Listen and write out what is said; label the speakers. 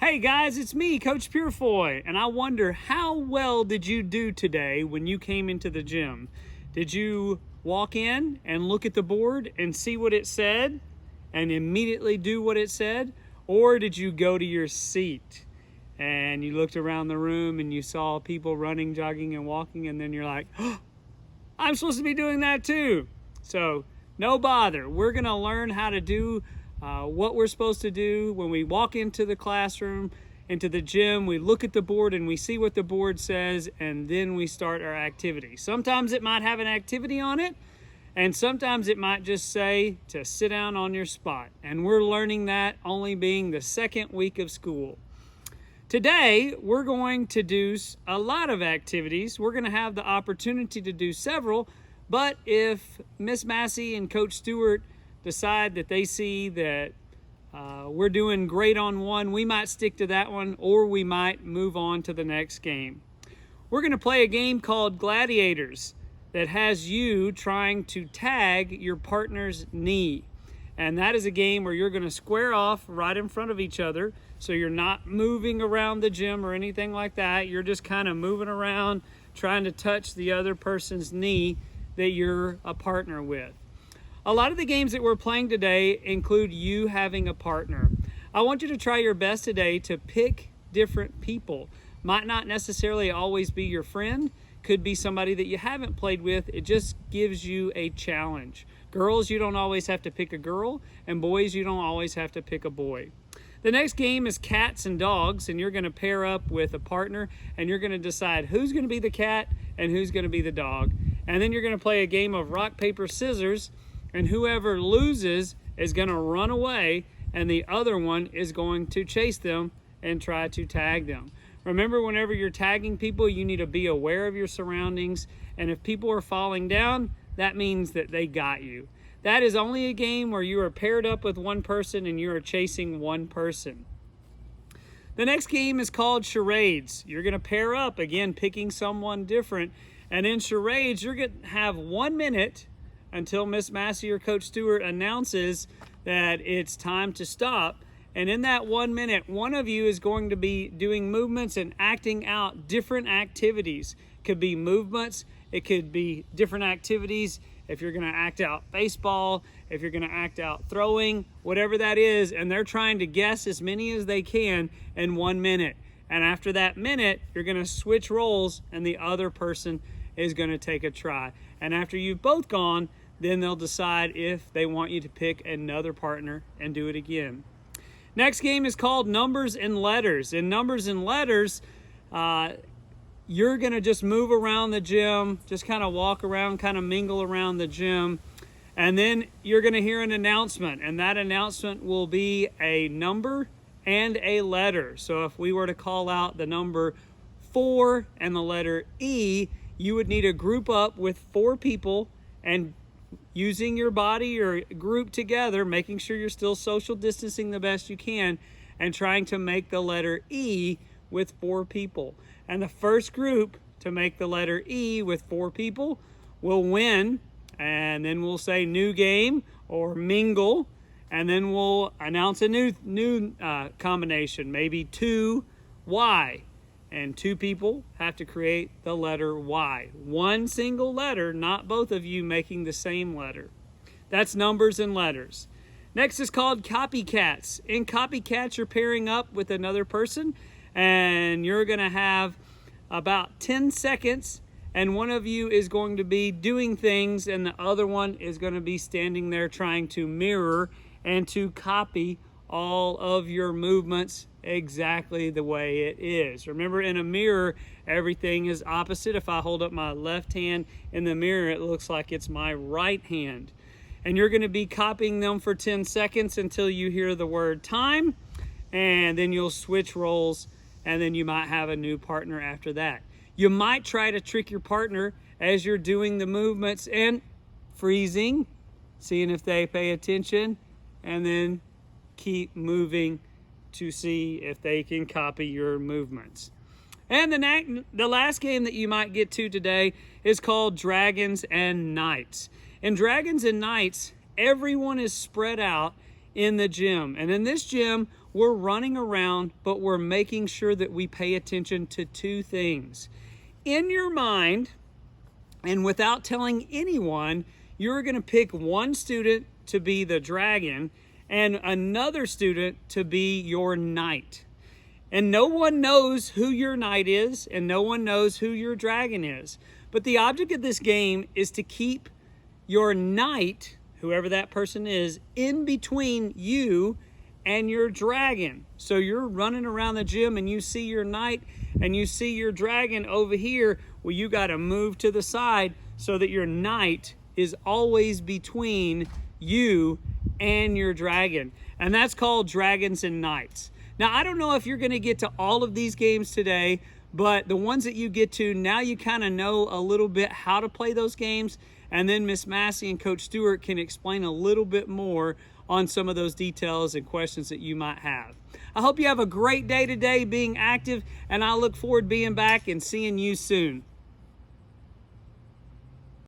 Speaker 1: Hey guys, it's me, Coach Purefoy, and I wonder, how well did you do today when you came into the gym? Did you walk in and look at the board and see what it said and immediately do what it said? Or did you go to your seat and you looked around the room and you saw people running, jogging, and walking, and then you're like, oh, I'm supposed to be doing that too? So no bother. We're going to learn how to do what we're supposed to do when we walk into the classroom, into the gym. We look at the board and we see what the board says, and then we start our activity. Sometimes it might have an activity on it, and sometimes it might just say to sit down on your spot. And we're learning that only being the second week of school. Today, we're going to do a lot of activities. We're going to have the opportunity to do several, but if Miss Massey and Coach Stewart decide that they see that we're doing great on one, we might stick to that one, or we might move on to the next game. We're going to play a game called Gladiators that has you trying to tag your partner's knee. And that is a game where you're going to square off right in front of each other, so you're not moving around the gym or anything like that. You're just kind of moving around trying to touch the other person's knee that you're a partner with. A lot of the games that we're playing today include you having a partner. I want you to try your best today to pick different people. Might not necessarily always be your friend, could be somebody that you haven't played with. It just gives you a challenge. Girls, you don't always have to pick a girl, and boys, you don't always have to pick a boy. The next game is cats and dogs, and you're going to pair up with a partner, and you're going to decide who's going to be the cat and who's going to be the dog. And then you're going to play a game of rock, paper, scissors, and whoever loses is going to run away, and the other one is going to chase them and try to tag them. Remember, whenever you're tagging people, you need to be aware of your surroundings, and if people are falling down, that means that they got you. That is only a game where you are paired up with one person and you are chasing one person. The next game is called charades. You're going to pair up, again, picking someone different, and in charades, you're going to have 1 minute until Miss Massey or Coach Stewart announces that it's time to stop. And in that 1 minute, one of you is going to be doing movements and acting out different activities. It could be movements, it could be different activities. If you're going to act out baseball, if you're going to act out throwing, whatever that is, and they're trying to guess as many as they can in 1 minute. And after that minute, you're going to switch roles and the other person is going to take a try. And after you've both gone, then they'll decide if they want you to pick another partner and do it again. Next game is called Numbers and Letters. In Numbers and Letters, you're going to just move around the gym, just kind of walk around, kind of mingle around the gym, and then you're going to hear an announcement, and that announcement will be a number and a letter. So if we were to call out the number 4 and the letter E, you would need to group up with 4 people and using your body or group together, making sure you're still social distancing the best you can, and trying to make the letter E with 4 people. And the first group to make the letter E with 4 people will win, and then we'll say new game or mingle, and then we'll announce a new combination, maybe 2Y. And 2 people have to create the letter Y. One single letter, not both of you making the same letter. That's Numbers and Letters. Next is called Copycats. In Copycats, you're pairing up with another person, and you're going to have about 10 seconds, and one of you is going to be doing things, and the other one is going to be standing there trying to mirror and to copy all of your movements exactly the way it is. Remember, in a mirror, everything is opposite. If I hold up my left hand in the mirror, it looks like it's my right hand. And you're going to be copying them for 10 seconds until you hear the word time, and then you'll switch roles, and then you might have a new partner after that. You might try to trick your partner as you're doing the movements and freezing, seeing if they pay attention, and then keep moving to see if they can copy your movements. And the last game that you might get to today is called Dragons and Knights. In Dragons and Knights, everyone is spread out in the gym. And in this gym, we're running around, but we're making sure that we pay attention to two things. In your mind, and without telling anyone, you're going to pick one student to be the dragon and another student to be your knight. And no one knows who your knight is, and no one knows who your dragon is. But the object of this game is to keep your knight, whoever that person is, in between you and your dragon. So you're running around the gym and you see your knight and you see your dragon over here. Well, you got to move to the side so that your knight is always between you and your dragon. And that's called Dragons and Knights. Now, I don't know if you're going to get to all of these games today, but the ones that you get to, now you kind of know a little bit how to play those games, and then Miss Massey and Coach Stewart can explain a little bit more on some of those details and questions that you might have. I hope you have a great day today being active, and I look forward to being back and seeing you soon.